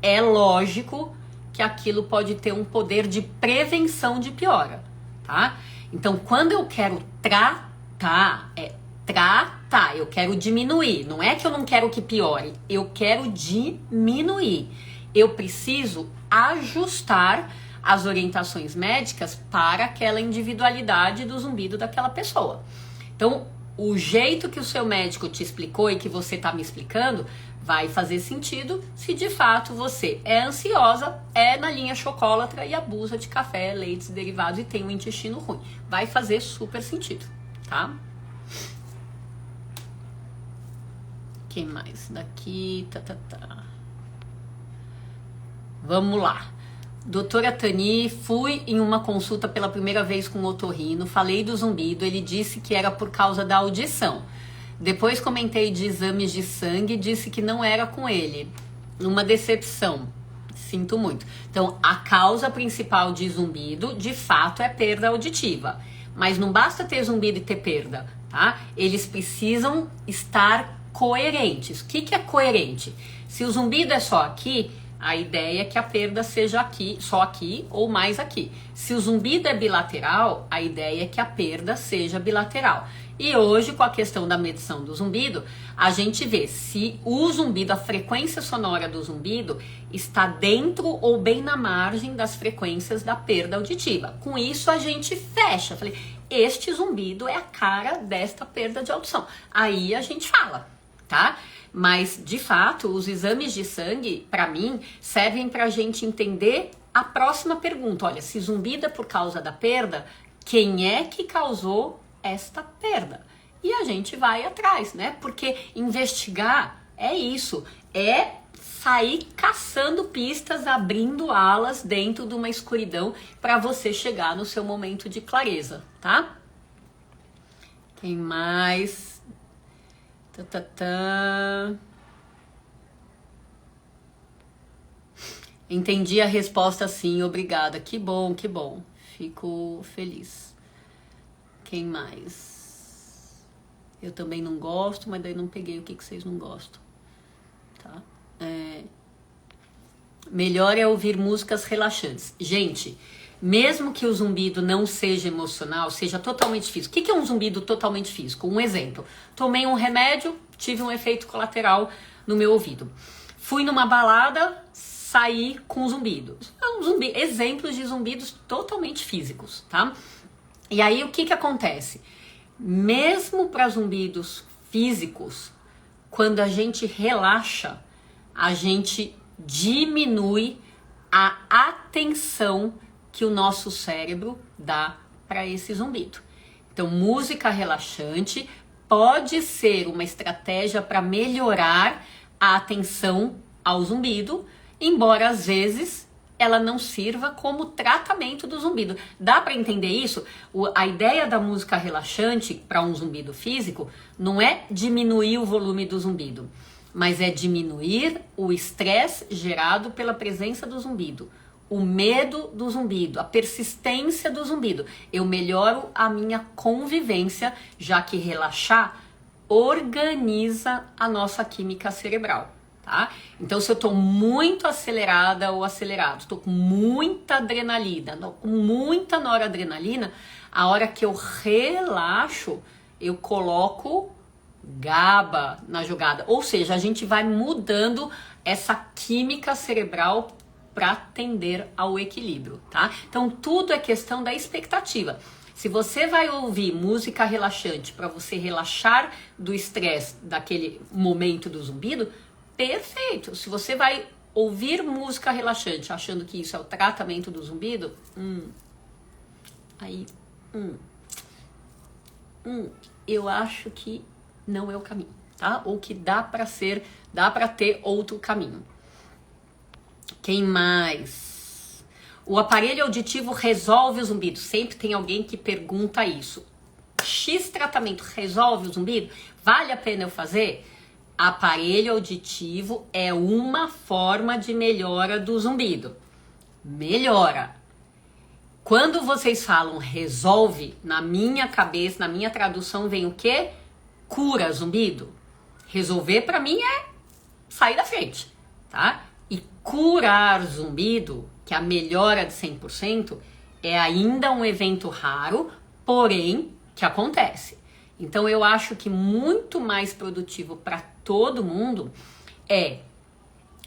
É lógico que aquilo pode ter um poder de prevenção de piora, tá? Então, quando eu quero tratar, eu quero diminuir. Não é que eu não quero que piore, eu quero diminuir. Eu preciso ajustar as orientações médicas para aquela individualidade do zumbido daquela pessoa. Então, o jeito que o seu médico te explicou e que você está me explicando vai fazer sentido se de fato você é ansiosa, é na linha chocólatra e abusa de café, leites, derivados e tem um intestino ruim. Vai fazer super sentido, tá? Quem mais? Daqui, Vamos lá. Doutora Tani, fui em uma consulta pela primeira vez com o otorrino, falei do zumbido, ele disse que era por causa da audição. Depois comentei de exames de sangue e disse que não era com ele. Uma decepção. Sinto muito. Então, a causa principal de zumbido, de fato, é perda auditiva. Mas não basta ter zumbido e ter perda, tá? Eles precisam estar coerentes. O que é coerente? Se o zumbido é só aqui, A ideia é que a perda seja aqui, só aqui ou mais aqui. Se o zumbido é bilateral, a ideia é que a perda seja bilateral. E hoje, com a questão da medição do zumbido, a gente vê se o zumbido, a frequência sonora do zumbido, está dentro ou bem na margem das frequências da perda auditiva. Com isso, a gente fecha. Falei, este zumbido é a cara desta perda de audição. Aí a gente fala, tá? Mas, de fato, os exames de sangue, para mim, servem para a gente entender a próxima pergunta. Olha, se zumbido é por causa da perda, quem é que causou esta perda? E a gente vai atrás, né? Porque investigar é isso, é sair caçando pistas, abrindo alas dentro de uma escuridão para você chegar no seu momento de clareza, tá? Quem mais? Entendi a resposta sim, obrigada. Que bom, que bom. Fico feliz. Quem mais? Eu também não gosto, mas daí não peguei o que vocês não gostam. Tá? Melhor é ouvir músicas relaxantes. Gente, mesmo que o zumbido não seja emocional, seja totalmente físico. O que é um zumbido totalmente físico? Um exemplo. Tomei um remédio, tive um efeito colateral no meu ouvido. Fui numa balada, saí com zumbido. Exemplos de zumbidos totalmente físicos, tá? E aí o que acontece? Mesmo para zumbidos físicos, quando a gente relaxa, a gente diminui a atenção que o nosso cérebro dá para esse zumbido. Então, música relaxante pode ser uma estratégia para melhorar a atenção ao zumbido, embora às vezes ela não sirva como tratamento do zumbido. Dá para entender isso? A ideia da música relaxante para um zumbido físico não é diminuir o volume do zumbido, mas é diminuir o estresse gerado pela presença do zumbido, o medo do zumbido, a persistência do zumbido. Eu melhoro a minha convivência, já que relaxar organiza a nossa química cerebral, tá? Então, se eu tô muito acelerada ou acelerado, tô com muita adrenalina, com muita noradrenalina, a hora que eu relaxo, eu coloco GABA na jogada. Ou seja, a gente vai mudando essa química cerebral para tender ao equilíbrio, tá? Então, tudo é questão da expectativa. Se você vai ouvir música relaxante para você relaxar do estresse daquele momento do zumbido, perfeito. Se você vai ouvir música relaxante achando que isso é o tratamento do zumbido, eu acho que não é o caminho, tá? Ou que dá para ter outro caminho. Quem mais? O aparelho auditivo resolve o zumbido. Sempre tem alguém que pergunta isso. X tratamento resolve o zumbido? Vale a pena eu fazer? Aparelho auditivo é uma forma de melhora do zumbido. Melhora. Quando vocês falam resolve, na minha cabeça, na minha tradução vem o quê? Cura zumbido. Resolver para mim é sair da frente, tá? E curar zumbido, que é a melhora de 100%, é ainda um evento raro, porém que acontece. Então eu acho que muito mais produtivo para todo mundo é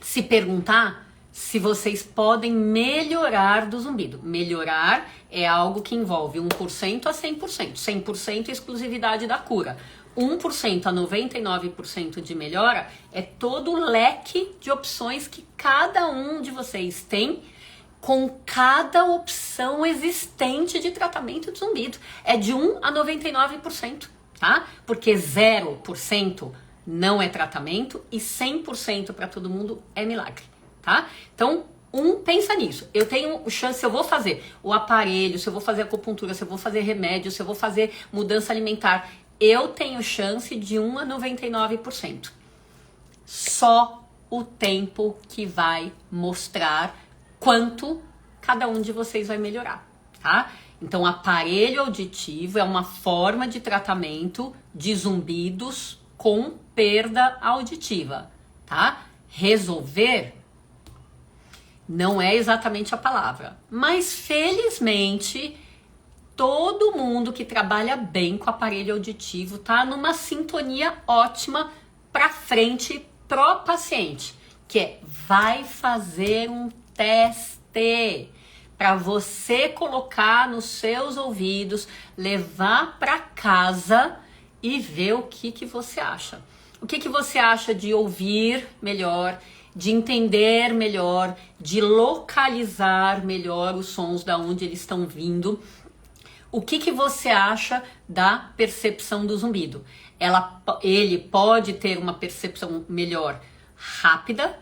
se perguntar se vocês podem melhorar do zumbido. Melhorar é algo que envolve 1% a 100%. 100% é exclusividade da cura. 1% a 99% de melhora é todo o leque de opções que cada um de vocês tem com cada opção existente de tratamento de zumbido. É de 1 a 99%, tá? Porque 0% não é tratamento e 100% para todo mundo é milagre, tá? Então, pensa nisso. Eu tenho chance, se eu vou fazer o aparelho, se eu vou fazer acupuntura, se eu vou fazer remédio, se eu vou fazer mudança alimentar, eu tenho chance de 1 a 99%. Só o tempo que vai mostrar quanto cada um de vocês vai melhorar, tá? Então, aparelho auditivo é uma forma de tratamento de zumbidos com perda auditiva, tá? Resolver, Não é exatamente a palavra. Mas felizmente, todo mundo que trabalha bem com aparelho auditivo tá numa sintonia ótima para frente pro paciente, que é vai fazer um teste para você colocar nos seus ouvidos, levar para casa e ver o que você acha. O que você acha de ouvir melhor, de entender melhor, de localizar melhor os sons da onde eles estão vindo? O que você acha da percepção do zumbido? Ele pode ter uma percepção melhor rápida,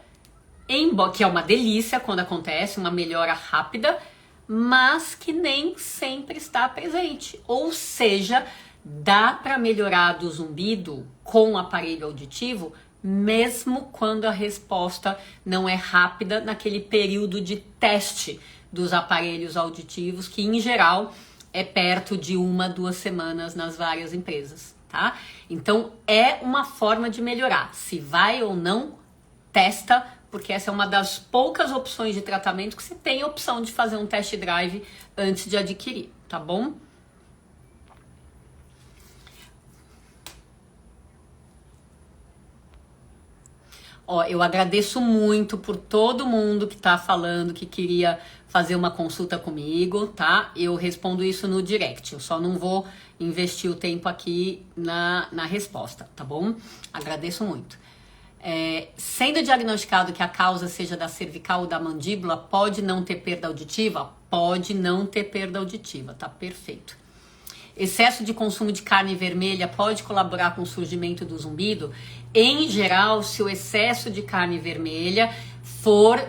que é uma delícia quando acontece, uma melhora rápida, mas que nem sempre está presente. Ou seja, dá para melhorar do zumbido com o aparelho auditivo, mesmo quando a resposta não é rápida naquele período de teste dos aparelhos auditivos, que em geral é perto de 1-2 semanas nas várias empresas, tá? Então é uma forma de melhorar. Se vai ou não, testa, porque essa é uma das poucas opções de tratamento que você tem a opção de fazer um test drive antes de adquirir, tá bom? Ó, eu agradeço muito por todo mundo que tá falando que queria fazer uma consulta comigo, tá? Eu respondo isso no direct, eu só não vou investir o tempo aqui na resposta, tá bom? Agradeço muito. Sendo diagnosticado que a causa seja da cervical ou da mandíbula, pode não ter perda auditiva? Pode não ter perda auditiva, tá perfeito. Excesso de consumo de carne vermelha pode colaborar com o surgimento do zumbido? Em geral, se o excesso de carne vermelha for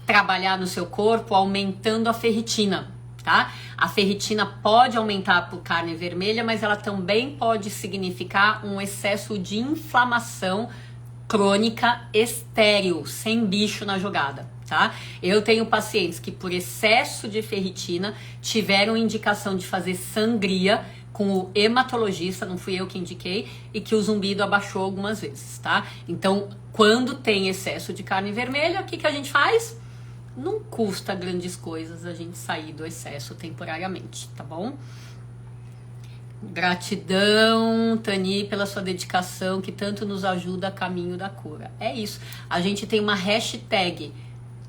trabalhar no seu corpo aumentando a ferritina, tá? A ferritina pode aumentar por carne vermelha, mas ela também pode significar um excesso de inflamação crônica estéril, sem bicho na jogada, tá? Eu tenho pacientes que por excesso de ferritina tiveram indicação de fazer sangria com o hematologista, não fui eu que indiquei, e que o zumbido abaixou algumas vezes, tá? Então, quando tem excesso de carne vermelha, o que a gente faz? Não custa grandes coisas a gente sair do excesso temporariamente, tá bom? Gratidão, Tani, pela sua dedicação que tanto nos ajuda a caminho da cura. É isso. A gente tem uma hashtag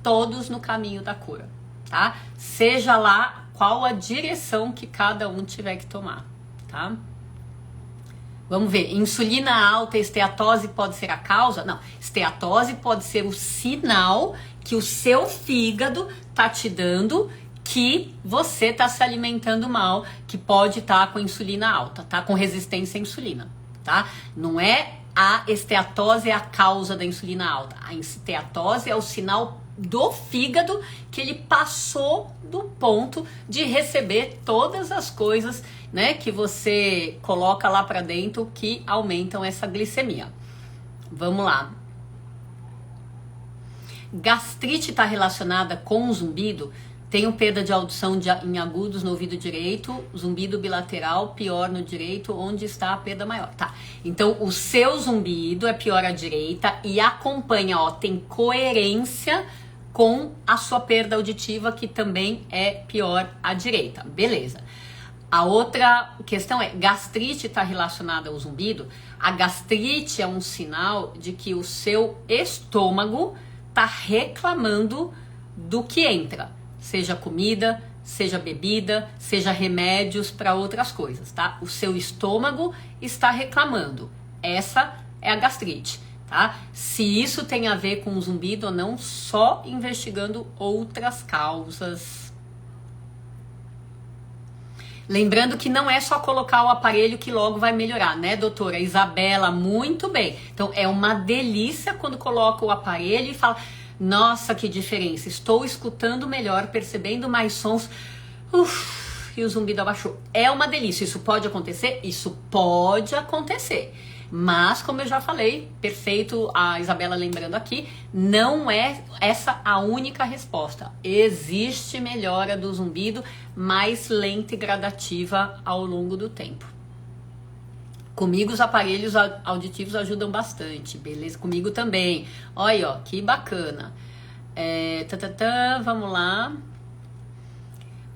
todos no caminho da cura, tá? Seja lá qual a direção que cada um tiver que tomar, tá? Vamos ver, insulina alta, esteatose pode ser a causa? Não, esteatose pode ser o sinal que o seu fígado tá te dando que você tá se alimentando mal, que pode estar com insulina alta, tá? Com resistência à insulina, tá? Não é a esteatose é a causa da insulina alta. A esteatose é o sinal do fígado que ele passou do ponto de receber todas as coisas, né, que você coloca lá para dentro que aumentam essa glicemia. Vamos lá. Gastrite está relacionada com o zumbido? Tenho perda de audição em agudos no ouvido direito, zumbido bilateral, pior no direito, onde está a perda maior? Tá, então o seu zumbido é pior à direita e acompanha, ó, tem coerência com a sua perda auditiva, que também é pior à direita, beleza. A outra questão é, gastrite está relacionada ao zumbido? A gastrite é um sinal de que o seu estômago está reclamando do que entra. Seja comida, seja bebida, seja remédios para outras coisas, tá? O seu estômago está reclamando. Essa é a gastrite, tá? Se isso tem a ver com zumbido ou não, só investigando outras causas. Lembrando que não é só colocar o aparelho que logo vai melhorar, né, doutora Isabela? Muito bem. Então, é uma delícia quando coloca o aparelho e fala... Nossa, que diferença, estou escutando melhor, percebendo mais sons, e o zumbido abaixou. É uma delícia, isso pode acontecer? Isso pode acontecer, mas como eu já falei, perfeito, a Isabela lembrando aqui, não é essa a única resposta. Existe melhora do zumbido, mais lenta e gradativa ao longo do tempo. Comigo os aparelhos auditivos ajudam bastante, beleza? Comigo também. Olha, ó, que bacana. Vamos lá.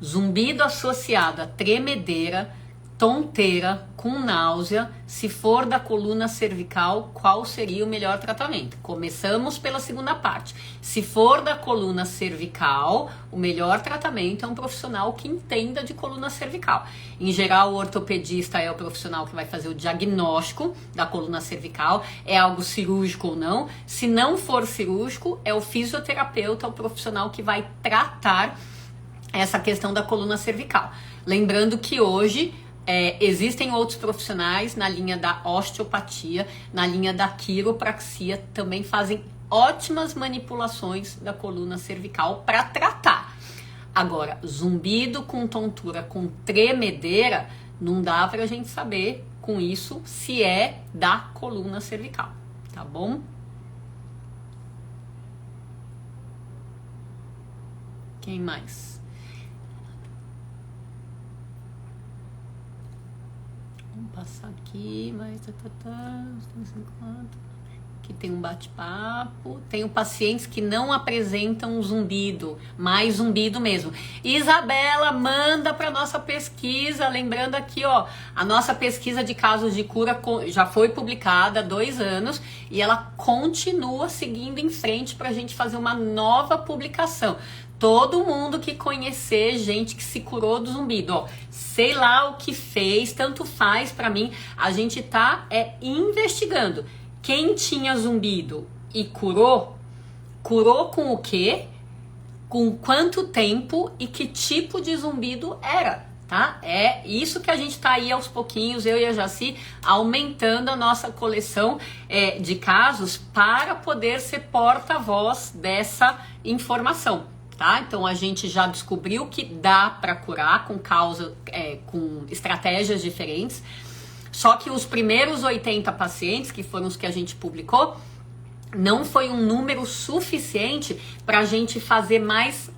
Zumbido associado a tremedeira, tonteira, com náusea, se for da coluna cervical, qual seria o melhor tratamento? Começamos pela segunda parte. Se for da coluna cervical, o melhor tratamento é um profissional que entenda de coluna cervical. Em geral, o ortopedista é o profissional que vai fazer o diagnóstico da coluna cervical, é algo cirúrgico ou não. Se não for cirúrgico, é o fisioterapeuta, o profissional que vai tratar essa questão da coluna cervical. Lembrando que hoje existem outros profissionais na linha da osteopatia, na linha da quiropraxia, também fazem ótimas manipulações da coluna cervical para tratar. Agora, zumbido com tontura, com tremedeira, não dá pra gente saber com isso se é da coluna cervical, tá bom? Quem mais? Passar aqui, mas aqui tem um bate-papo. Tenho pacientes que não apresentam zumbido, mais zumbido mesmo. Isabela, manda para nossa pesquisa, lembrando aqui, ó, a nossa pesquisa de casos de cura já foi publicada há 2 anos e ela continua seguindo em frente para a gente fazer uma nova publicação. Todo mundo que conhecer gente que se curou do zumbido, ó, sei lá o que fez, tanto faz pra mim, a gente tá investigando. Quem tinha zumbido e curou com o quê? Com quanto tempo e que tipo de zumbido era, tá? É isso que a gente tá aí aos pouquinhos, eu e a Jaci, aumentando a nossa coleção de casos para poder ser porta-voz dessa informação. Tá? Então a gente já descobriu que dá para curar com com estratégias diferentes. Só que os primeiros 80 pacientes, que foram os que a gente publicou, não foi um número suficiente para a gente fazer mais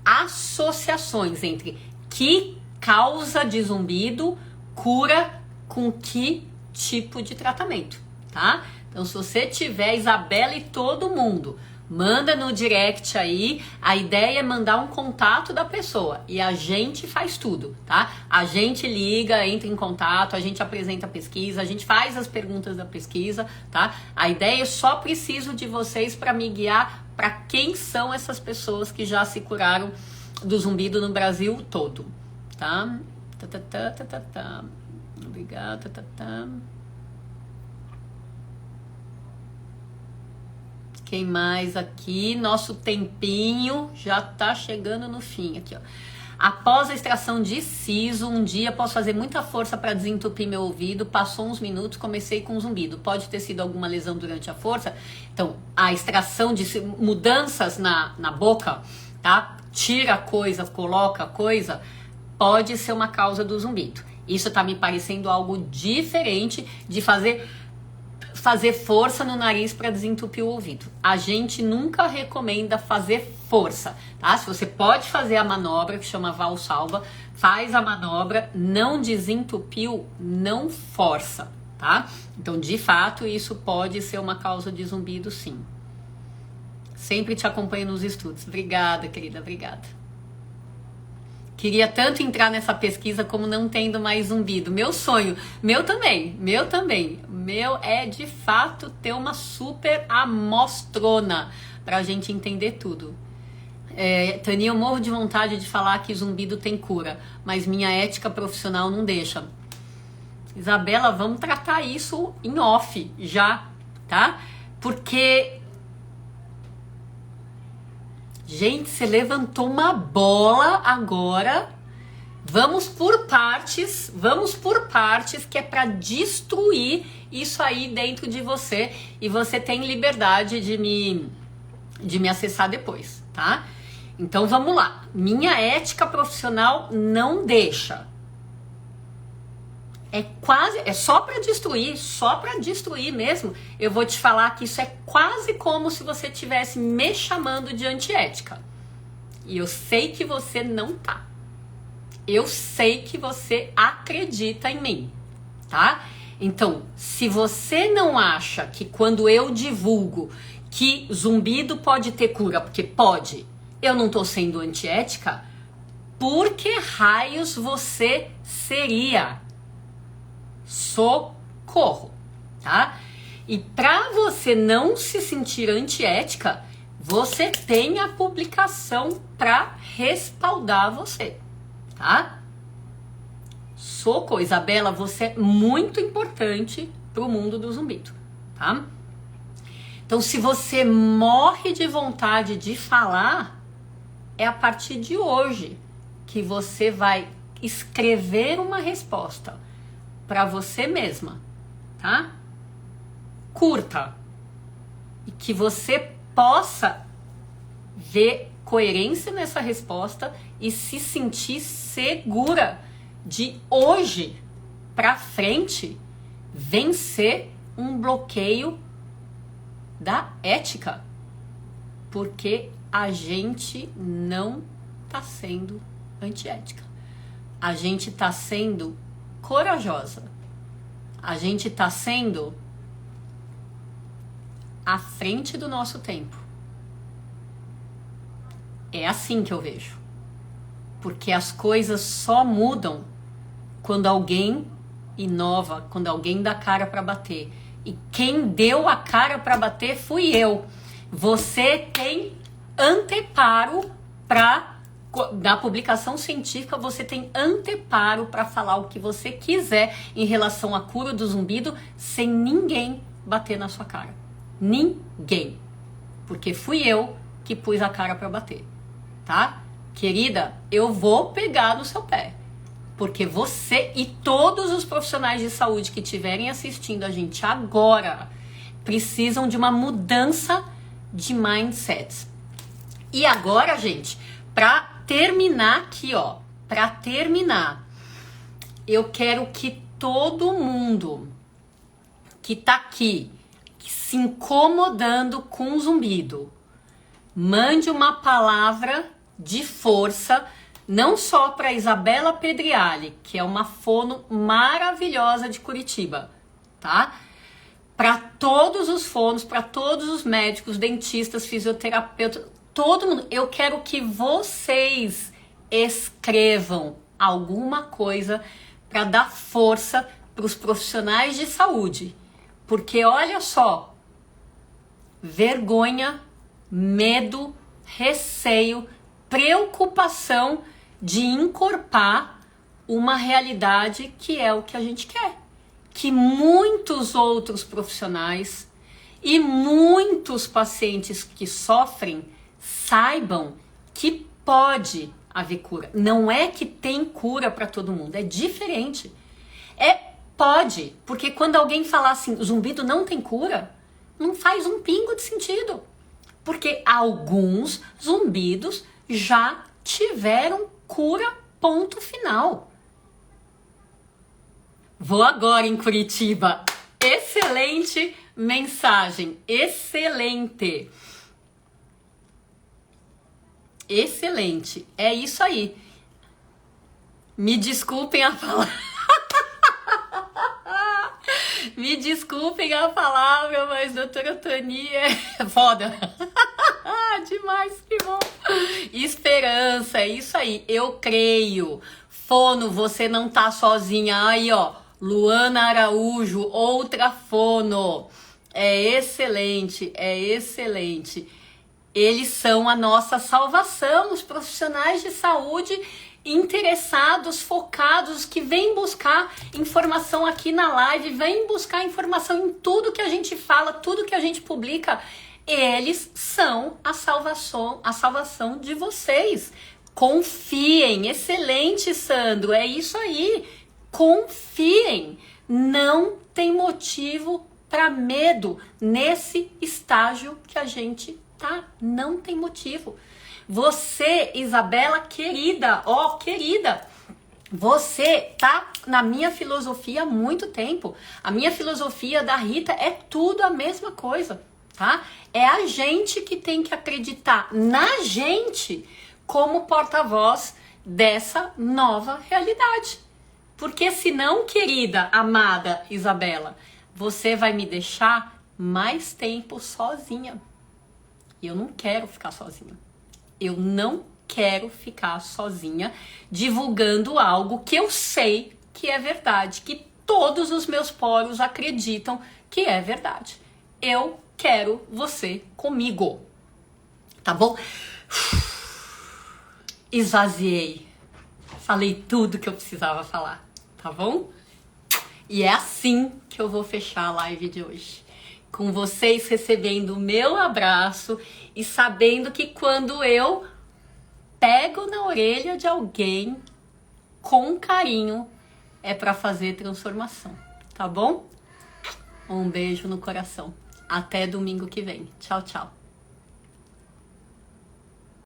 associações entre que causa de zumbido cura com que tipo de tratamento, tá? Então se você tiver, Isabela e todo mundo, manda no direct aí, a ideia é mandar um contato da pessoa e a gente faz tudo, tá? A gente liga, entra em contato, a gente apresenta a pesquisa, a gente faz as perguntas da pesquisa, tá? A ideia é só preciso de vocês para me guiar para quem são essas pessoas que já se curaram do zumbido no Brasil todo, tá? Obrigada, Quem mais aqui? Nosso tempinho já tá chegando no fim aqui, ó. Após a extração de siso, um dia posso fazer muita força para desentupir meu ouvido, passou uns minutos, comecei com zumbido. Pode ter sido alguma lesão durante a força? Então, a extração de mudanças na boca, tá? Tira coisa, coloca coisa, pode ser uma causa do zumbido. Isso tá me parecendo algo diferente de fazer força no nariz para desentupir o ouvido. A gente nunca recomenda fazer força, tá? Se você pode fazer a manobra, que chama Valsalva, faz a manobra, não desentupiu, não força, tá? Então, de fato, isso pode ser uma causa de zumbido, sim. Sempre te acompanho nos estudos. Obrigada, querida, obrigada. Queria tanto entrar nessa pesquisa como não tendo mais zumbido. Meu sonho, meu também. Meu é de fato ter uma super amostrona pra gente entender tudo. Tânia, eu morro de vontade de falar que zumbido tem cura, mas minha ética profissional não deixa. Isabela, vamos tratar isso em off já, tá? Porque... Gente, você levantou uma bola agora. Vamos por partes, que é para destruir isso aí dentro de você. E você tem liberdade de me acessar depois, tá? Então vamos lá. Minha ética profissional não deixa. É só para destruir mesmo. Eu vou te falar que isso é quase como se você estivesse me chamando de antiética. E eu sei que você não tá. Eu sei que você acredita em mim, tá? Então, se você não acha que quando eu divulgo que zumbido pode ter cura, porque pode. Eu não tô sendo antiética? Por que raios você seria? Socorro, tá? E para você não se sentir antiética, você tem a publicação para respaldar você, tá? Socorro, Isabela, você é muito importante pro mundo do zumbido, tá? Então, se você morre de vontade de falar, é a partir de hoje que você vai escrever uma resposta para você mesma, tá? Curta. E que você possa ver coerência nessa resposta e se sentir segura de hoje para frente vencer um bloqueio da ética, porque a gente não tá sendo antiética. A gente tá sendo corajosa. A gente tá sendo à frente do nosso tempo. É assim que eu vejo. Porque as coisas só mudam quando alguém inova, quando alguém dá cara para bater. E quem deu a cara para bater fui eu. Você tem anteparo na publicação científica, você tem anteparo para falar o que você quiser em relação à cura do zumbido sem ninguém bater na sua cara. Ninguém. Porque fui eu que pus a cara para bater, tá? Querida, eu vou pegar no seu pé. Porque você e todos os profissionais de saúde que estiverem assistindo a gente agora precisam de uma mudança de mindset. E agora, gente, para terminar aqui, ó, para terminar, eu quero que todo mundo que tá aqui se incomodando com zumbido, mande uma palavra de força, não só para Isabela Pedriali, que é uma fono maravilhosa de Curitiba, tá? Para todos os fonos, para todos os médicos, dentistas, fisioterapeutas, todo mundo. Eu quero que vocês escrevam alguma coisa para dar força para os profissionais de saúde. Porque olha só, vergonha, medo, receio, preocupação de encorpar uma realidade que é o que a gente quer. Que muitos outros profissionais e muitos pacientes que sofrem saibam que pode haver cura. Não é que tem cura para todo mundo, é diferente. Pode, porque quando alguém falar assim, zumbido não tem cura, não faz um pingo de sentido. Porque alguns zumbidos já tiveram cura, ponto final. Vou agora em Curitiba. Excelente mensagem, excelente. Excelente, é isso aí. Me desculpem a palavra. Me desculpem a palavra, mas doutora Toni é foda. Demais, que bom. Esperança, é isso aí. Eu creio. Fono, você não tá sozinha. Aí, ó. Luana Araújo, outra fono. É excelente, é excelente. Eles são a nossa salvação, os profissionais de saúde interessados, focados, que vêm buscar informação aqui na live, vêm buscar informação em tudo que a gente fala, tudo que a gente publica. Eles são a salvação de vocês. Confiem. Excelente, Sandro. É isso aí. Confiem. Não tem motivo para medo nesse estágio que a gente tá. Não tem motivo. Você, Isabela, querida, querida, você tá na minha filosofia há muito tempo. A minha filosofia da Rita é tudo a mesma coisa, tá? É a gente que tem que acreditar na gente como porta-voz dessa nova realidade. Porque senão, querida, amada Isabela, você vai me deixar mais tempo sozinha. E eu não quero ficar sozinha. Eu não quero ficar sozinha divulgando algo que eu sei que é verdade, que todos os meus poros acreditam que é verdade. Eu quero você comigo, tá bom? Esvaziei. Falei tudo que eu precisava falar, tá bom? E é assim que eu vou fechar a live de hoje. Com vocês recebendo o meu abraço e sabendo que quando eu pego na orelha de alguém com carinho, é para fazer transformação, tá bom? Um beijo no coração. Até domingo que vem. Tchau, tchau.